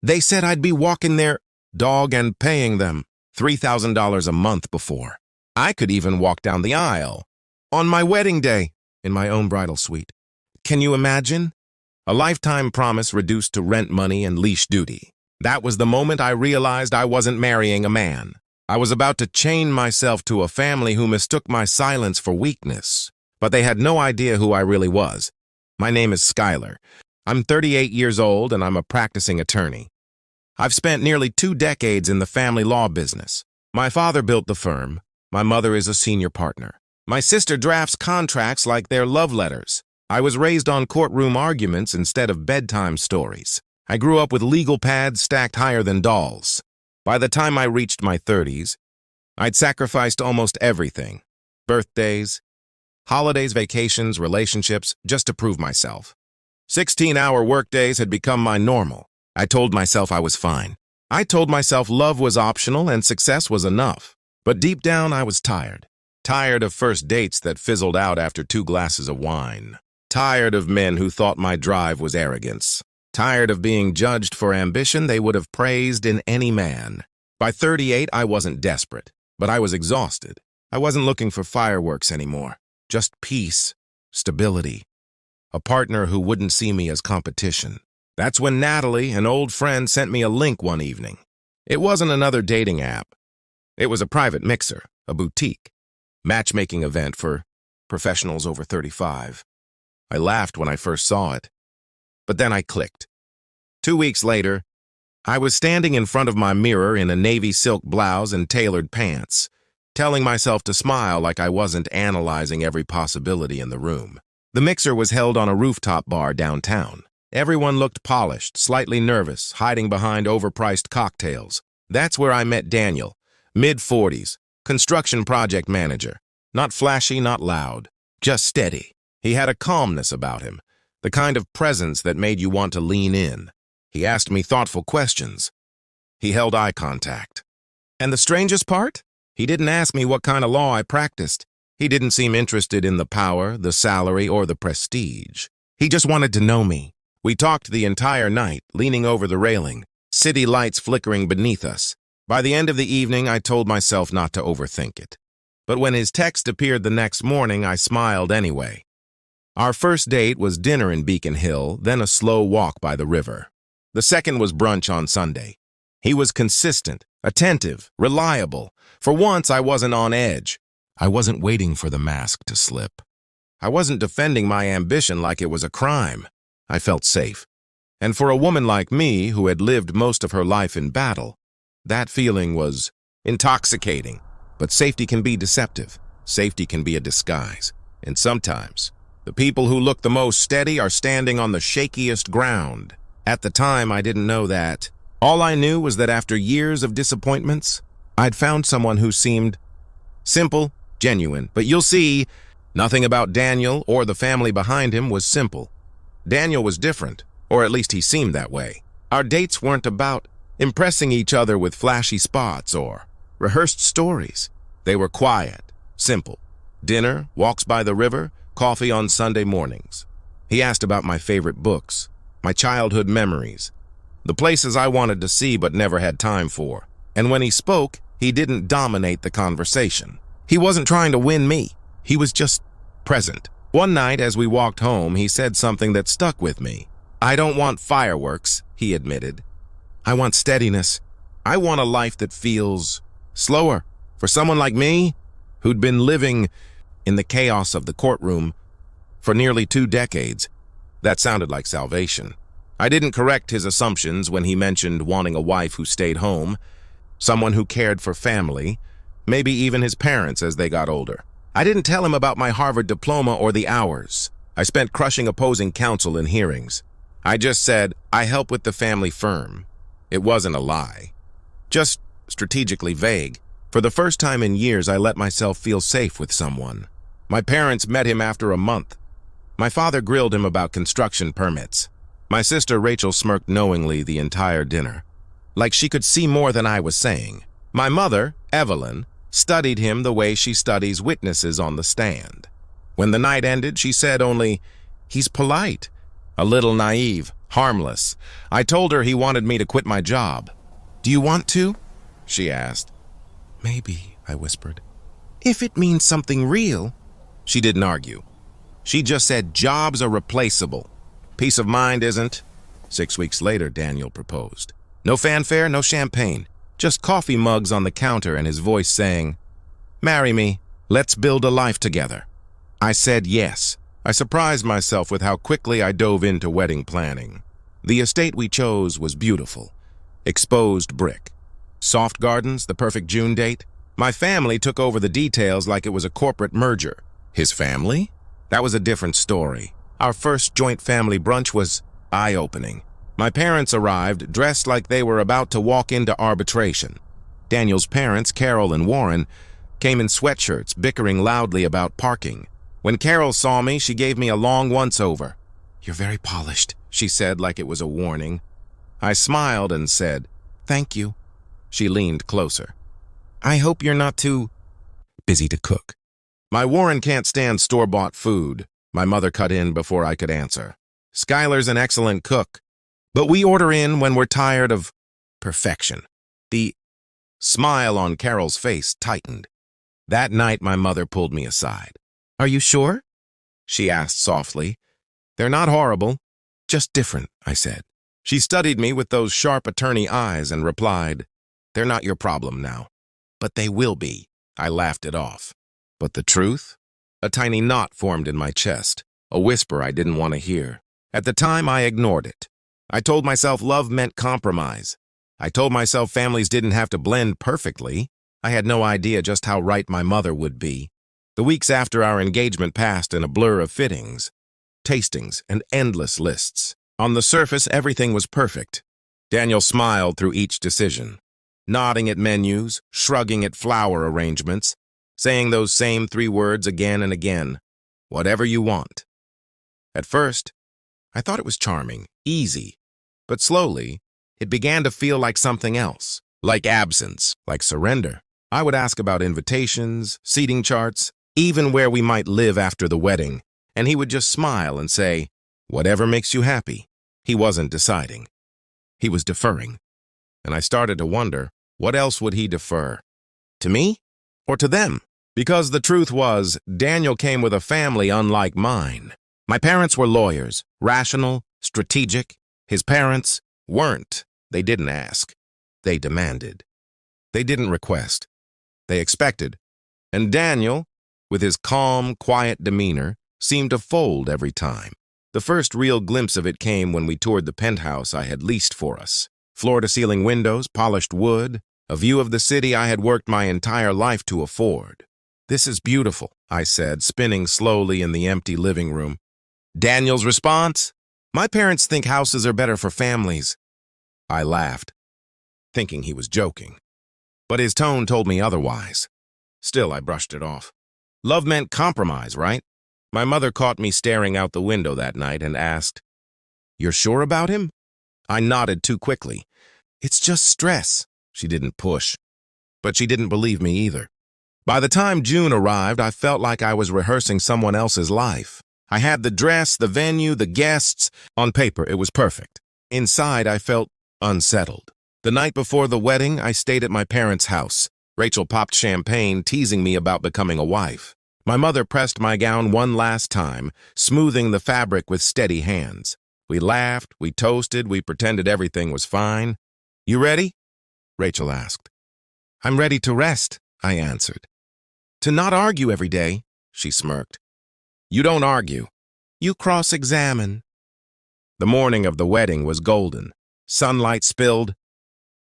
They said I'd be walking their dog and paying them $3,000 a month before. I could even walk down the aisle on my wedding day in my own bridal suite. Can you imagine? A lifetime promise reduced to rent money and leash duty. That was the moment I realized I wasn't marrying a man. I was about to chain myself to a family who mistook my silence for weakness, but they had no idea who I really was. My name is Skylar. I'm 38 years old and I'm a practicing attorney. I've spent nearly 2 decades in the family law business. My father built the firm. My mother is a senior partner. My sister drafts contracts like they're love letters. I was raised on courtroom arguments instead of bedtime stories. I grew up with legal pads stacked higher than dolls. By the time I reached my 30s, I'd sacrificed almost everything. Birthdays, holidays, vacations, relationships, just to prove myself. 16-hour workdays had become my normal. I told myself I was fine. I told myself love was optional and success was enough. But deep down, I was tired. Tired of first dates that fizzled out after 2 glasses of wine. Tired of men who thought my drive was arrogance. Tired of being judged for ambition they would have praised in any man. By 38, I wasn't desperate, but I was exhausted. I wasn't looking for fireworks anymore. Just peace, stability, a partner who wouldn't see me as competition. That's when Natalie, an old friend, sent me a link one evening. It wasn't another dating app. It was a private mixer, a boutique, matchmaking event for professionals over 35. I laughed when I first saw it, but then I clicked. 2 weeks later, I was standing in front of my mirror in a navy silk blouse and tailored pants, telling myself to smile like I wasn't analyzing every possibility in the room. The mixer was held on a rooftop bar downtown. Everyone looked polished, slightly nervous, hiding behind overpriced cocktails. That's where I met Daniel, mid-40s, construction project manager. Not flashy, not loud, just steady. He had a calmness about him, the kind of presence that made you want to lean in. He asked me thoughtful questions. He held eye contact. And the strangest part? He didn't ask me what kind of law I practiced. He didn't seem interested in the power, the salary, or the prestige. He just wanted to know me. We talked the entire night, leaning over the railing, city lights flickering beneath us. By the end of the evening, I told myself not to overthink it. But when his text appeared the next morning, I smiled anyway. Our first date was dinner in Beacon Hill, then a slow walk by the river. The second was brunch on Sunday. He was consistent, attentive, reliable. For once, I wasn't on edge. I wasn't waiting for the mask to slip. I wasn't defending my ambition like it was a crime. I felt safe. And for a woman like me, who had lived most of her life in battle, that feeling was intoxicating. But safety can be deceptive. Safety can be a disguise. And sometimes, the people who look the most steady are standing on the shakiest ground. At the time, I didn't know that. All I knew was that after years of disappointments, I'd found someone who seemed simple, genuine. But you'll see, nothing about Daniel or the family behind him was simple. Daniel was different, or at least he seemed that way. Our dates weren't about impressing each other with flashy spots or rehearsed stories. They were quiet, simple. Dinner, walks by the river, coffee on Sunday mornings. He asked about my favorite books, my childhood memories, the places I wanted to see but never had time for. And when he spoke, he didn't dominate the conversation. He wasn't trying to win me. He was just present. One night, as we walked home, he said something that stuck with me. I don't want fireworks, he admitted. I want steadiness. I want a life that feels slower. For someone like me, who'd been living in the chaos of the courtroom for nearly 2 decades, that sounded like salvation. I didn't correct his assumptions when he mentioned wanting a wife who stayed home, someone who cared for family, maybe even his parents as they got older. I didn't tell him about my Harvard diploma or the hours I spent crushing opposing counsel in hearings. I just said, I help with the family firm. It wasn't a lie, just strategically vague. For the first time in years, I let myself feel safe with someone. My parents met him after a month. My father grilled him about construction permits. My sister Rachel smirked knowingly the entire dinner, like she could see more than I was saying. My mother, Evelyn, studied him the way she studies witnesses on the stand. When the night ended, she said only, he's polite, a little naive, Harmless. I told her he wanted me to quit my job. "Do you want to?" she asked. "Maybe," I whispered. "If it means something real." She didn't argue. She just said jobs are replaceable. Peace of mind isn't. 6 weeks later, Daniel proposed. No fanfare, no champagne. Just coffee mugs on the counter and his voice saying, "Marry me. Let's build a life together." I said yes. I surprised myself with how quickly I dove into wedding planning. The estate we chose was beautiful. Exposed brick. Soft gardens, the perfect June date. My family took over the details like it was a corporate merger. His family? That was a different story. Our first joint family brunch was eye-opening. My parents arrived dressed like they were about to walk into arbitration. Daniel's parents, Carol and Warren, came in sweatshirts, bickering loudly about parking. When Carol saw me, she gave me a long once-over. "You're very polished," she said like it was a warning. I smiled and said, "Thank you." She leaned closer. "I hope you're not too busy to cook." My Warren can't stand store-bought food. My mother cut in before I could answer. Skylar's an excellent cook, but we order in when we're tired of perfection. The smile on Carol's face tightened. That night, my mother pulled me aside. "Are you sure?" she asked softly. "They're not horrible, just different," I said. She studied me with those sharp attorney eyes and replied, "They're not your problem now." "But they will be." I laughed it off. But the truth? A tiny knot formed in my chest, a whisper I didn't want to hear. At the time, I ignored it. I told myself love meant compromise. I told myself families didn't have to blend perfectly. I had no idea just how right my mother would be. The weeks after our engagement passed in a blur of fittings, tastings, and endless lists. On the surface, everything was perfect. Daniel smiled through each decision, nodding at menus, shrugging at flower arrangements, saying those same 3 words again and again, "Whatever you want." At first, I thought it was charming, easy, but slowly, it began to feel like something else, like absence, like surrender. I would ask about invitations, seating charts, even where we might live after the wedding, and he would just smile and say, "Whatever makes you happy." He wasn't deciding. He was deferring. And I started to wonder, what else would he defer? To me or to them? Because the truth was, Daniel came with a family unlike mine. My parents were lawyers, rational, strategic. His parents weren't. They didn't ask. They demanded. They didn't request. They expected. And Daniel, with his calm, quiet demeanor, seemed to fold every time. The first real glimpse of it came when we toured the penthouse I had leased for us. Floor-to-ceiling windows, polished wood, a view of the city I had worked my entire life to afford. "This is beautiful," I said, spinning slowly in the empty living room. Daniel's response? "My parents think houses are better for families." I laughed, thinking he was joking. But his tone told me otherwise. Still, I brushed it off. Love meant compromise, right? My mother caught me staring out the window that night and asked, "You're sure about him?" I nodded too quickly. "It's just stress." She didn't push. But she didn't believe me either. By the time June arrived, I felt like I was rehearsing someone else's life. I had the dress, the venue, the guests. On paper, it was perfect. Inside, I felt unsettled. The night before the wedding, I stayed at my parents' house. Rachel popped champagne, teasing me about becoming a wife. My mother pressed my gown one last time, smoothing the fabric with steady hands. We laughed, we toasted, we pretended everything was fine. "You ready?" Rachel asked. "I'm ready to rest," I answered. "To not argue every day," she smirked. "You don't argue. You cross-examine." The morning of the wedding was golden. Sunlight spilled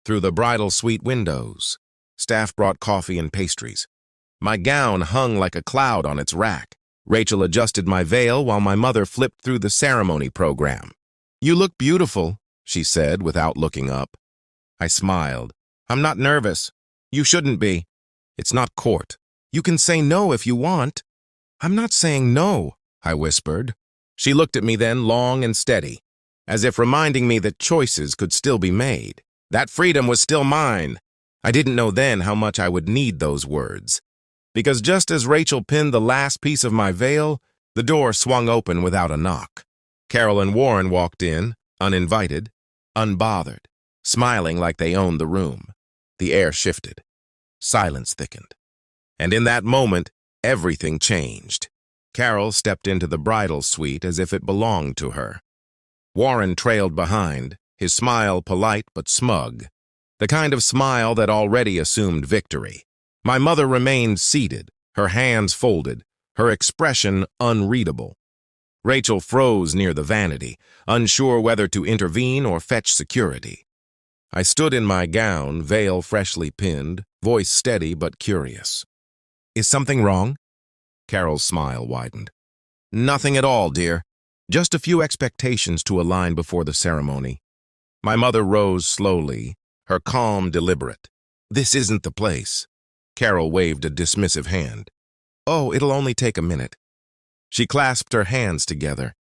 through the bridal suite windows. Staff brought coffee and pastries. My gown hung like a cloud on its rack. Rachel adjusted my veil while my mother flipped through the ceremony program. "You look beautiful," she said without looking up. I smiled. "I'm not nervous. You shouldn't be. It's not court. You can say no if you want." "I'm not saying no," I whispered. She looked at me then, long and steady, as if reminding me that choices could still be made. That freedom was still mine. I didn't know then how much I would need those words. Because just as Rachel pinned the last piece of my veil, the door swung open without a knock. Carol and Warren walked in, uninvited, unbothered, smiling like they owned the room. The air shifted. Silence thickened. And in that moment, everything changed. Carol stepped into the bridal suite as if it belonged to her. Warren trailed behind, his smile polite but smug, the kind of smile that already assumed victory. My mother remained seated, her hands folded, her expression unreadable. Rachel froze near the vanity, unsure whether to intervene or fetch security. I stood in my gown, veil freshly pinned, voice steady but curious. "Is something wrong?" Carol's smile widened. "Nothing at all, dear. Just a few expectations to align before the ceremony." My mother rose slowly, her calm deliberate. "This isn't the place." Carol waved a dismissive hand. "Oh, it'll only take a minute." She clasped her hands together,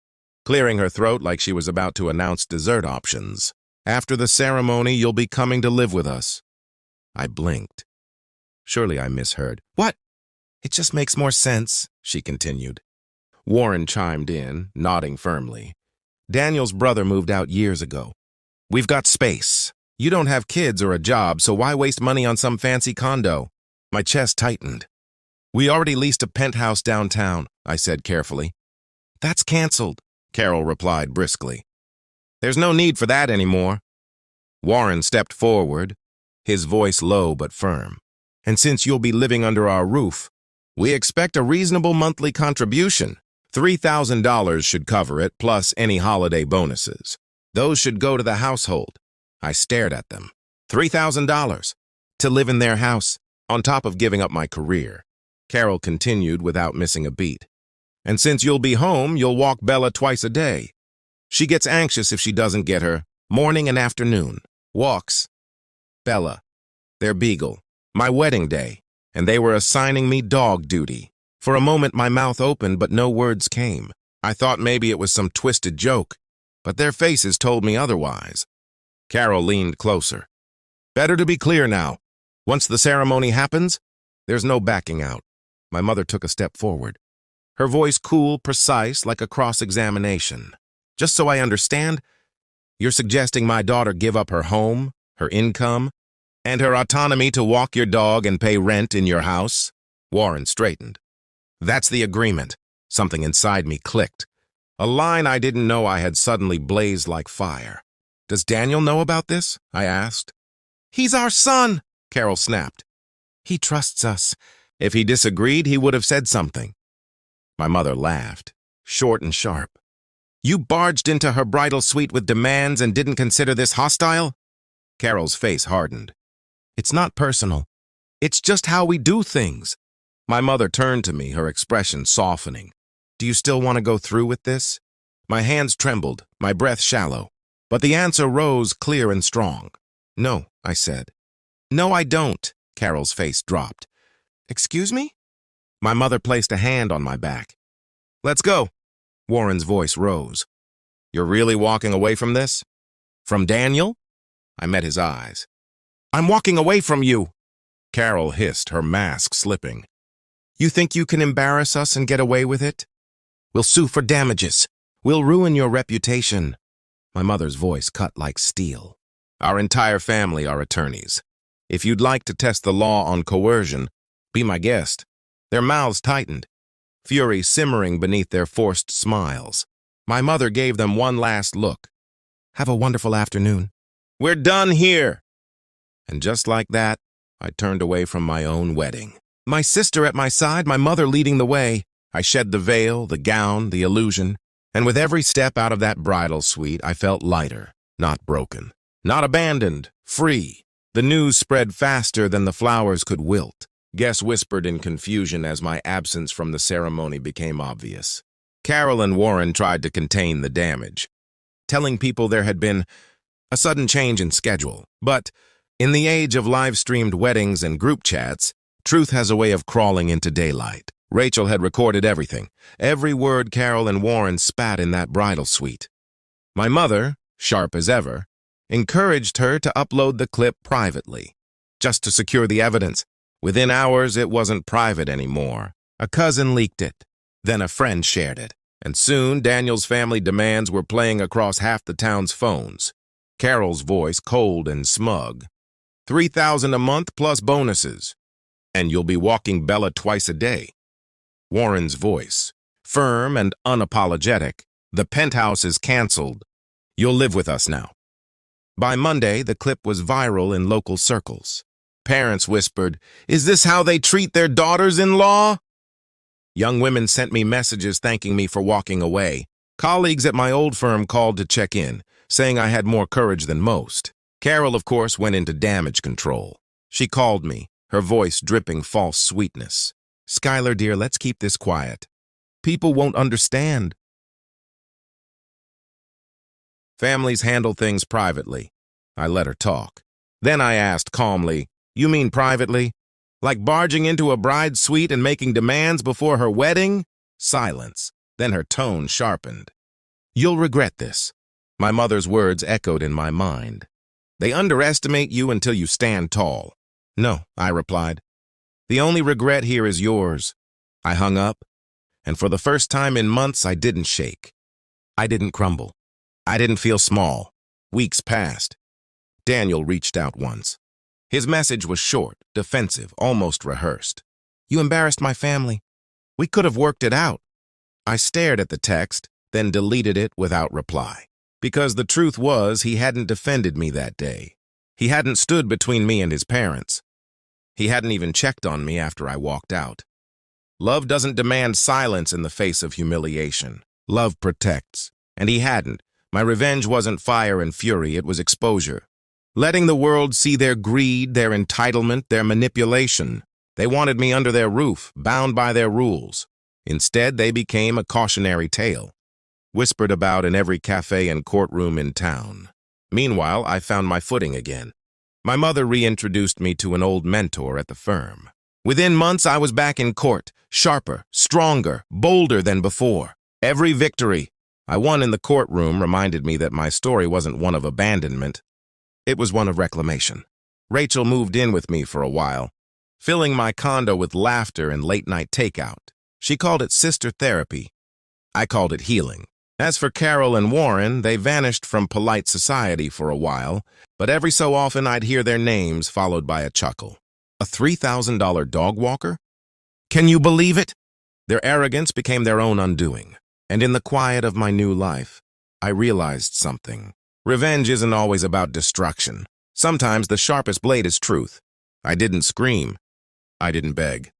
clearing her throat like she was about to announce dessert options. "After the ceremony, you'll be coming to live with us." I blinked. Surely I misheard. "What?" "It just makes more sense," she continued. Warren chimed in, nodding firmly. "Daniel's brother moved out years ago. We've got space. You don't have kids or a job, so why waste money on some fancy condo?" My chest tightened. "We already leased a penthouse downtown," I said carefully. "That's canceled," Carol replied briskly. "There's no need for that anymore." Warren stepped forward, his voice low but firm. "And since you'll be living under our roof, we expect a reasonable monthly contribution. $3,000 should cover it, plus any holiday bonuses. Those should go to the household." I stared at them. $3,000 to live in their house, on top of giving up my career. Carol continued without missing a beat. "And since you'll be home, you'll walk Bella twice a day. She gets anxious if she doesn't get her, morning and afternoon. Walks. Bella, their beagle, my wedding day, and they were assigning me dog duty." For a moment my mouth opened, but no words came. I thought maybe it was some twisted joke, but their faces told me otherwise. Carol leaned closer. "Better to be clear now. Once the ceremony happens, there's no backing out." My mother took a step forward, her voice cool, precise, like a cross-examination. "Just so I understand, you're suggesting my daughter give up her home, her income, and her autonomy to walk your dog and pay rent in your house?" Warren straightened. "That's the agreement." Something inside me clicked. A line I didn't know I had suddenly blazed like fire. "Does Daniel know about this?" I asked. "He's our son," Carol snapped. "He trusts us. If he disagreed, he would have said something." My mother laughed, short and sharp. "You barged into her bridal suite with demands and didn't consider this hostile?" Carol's face hardened. "It's not personal. It's just how we do things." My mother turned to me, her expression softening. "Do you still want to go through with this?" My hands trembled, my breath shallow, but the answer rose clear and strong. "No," I said. "No, I don't." Carol's face dropped. "Excuse me?" My mother placed a hand on my back. "Let's go." Warren's voice rose. "You're really walking away from this? From Daniel?" I met his eyes. "I'm walking away from you," Carol hissed, her mask slipping. "You think you can embarrass us and get away with it? We'll sue for damages. We'll ruin your reputation." My mother's voice cut like steel. "Our entire family are attorneys. If you'd like to test the law on coercion, be my guest." Their mouths tightened, fury simmering beneath their forced smiles. My mother gave them one last look. "Have a wonderful afternoon." "We're done here." And just like that, I turned away from my own wedding. My sister at my side, my mother leading the way. I shed the veil, the gown, the illusion, and with every step out of that bridal suite, I felt lighter, not broken, not abandoned, free. The news spread faster than the flowers could wilt. Guests whispered in confusion as my absence from the ceremony became obvious. Carol and Warren tried to contain the damage, telling people there had been a sudden change in schedule. But in the age of live-streamed weddings and group chats, truth has a way of crawling into daylight. Rachel had recorded everything, every word Carol and Warren spat in that bridal suite. My mother, sharp as ever, encouraged her to upload the clip privately, just to secure the evidence. Within hours, it wasn't private anymore. A cousin leaked it, then a friend shared it, And soon Daniel's family demands were playing across half the town's phones. Carol's voice, cold and smug. $3,000 a month plus bonuses. And you'll be walking Bella twice a day. Warren's voice, firm and unapologetic. The penthouse is canceled. You'll live with us now. By Monday, the clip was viral in local circles. Parents whispered, "Is this how they treat their daughters-in-law?" Young women sent me messages thanking me for walking away. Colleagues at my old firm called to check in, saying I had more courage than most. Carol, of course, went into damage control. She called me, her voice dripping false sweetness. "Skylar, dear, let's keep this quiet. People won't understand." Families handle things privately. I let her talk. Then I asked calmly, "You mean privately? Like barging into a bride's suite and making demands before her wedding?" Silence. Then her tone sharpened. "You'll regret this." My mother's words echoed in my mind. "They underestimate you until you stand tall." "No," I replied. "The only regret here is yours." I hung up, and for the first time in months, I didn't shake. I didn't crumble. I didn't feel small. Weeks passed. Daniel reached out once. His message was short, defensive, almost rehearsed. "You embarrassed my family. We could have worked it out." I stared at the text, then deleted it without reply. Because the truth was, he hadn't defended me that day. He hadn't stood between me and his parents. He hadn't even checked on me after I walked out. Love doesn't demand silence in the face of humiliation. Love protects. And he hadn't. My revenge wasn't fire and fury, it was exposure. Letting the world see their greed, their entitlement, their manipulation. They wanted me under their roof, bound by their rules. Instead, they became a cautionary tale, whispered about in every cafe and courtroom in town. Meanwhile, I found my footing again. My mother reintroduced me to an old mentor at the firm. Within months, I was back in court, sharper, stronger, bolder than before. Every victory I won in the courtroom reminded me that my story wasn't one of abandonment. It was one of reclamation. Rachel moved in with me for a while, filling my condo with laughter and late-night takeout. She called it sister therapy. I called it healing. As for Carol and Warren, they vanished from polite society for a while, but every so often I'd hear their names followed by a chuckle. A $3,000 dog walker? Can you believe it? Their arrogance became their own undoing. And in the quiet of my new life, I realized something. Revenge isn't always about destruction. Sometimes the sharpest blade is truth. I didn't scream. I didn't beg.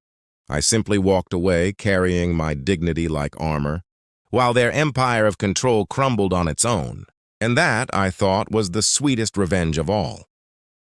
I simply walked away, carrying my dignity like armor, while their empire of control crumbled on its own. And that, I thought, was the sweetest revenge of all.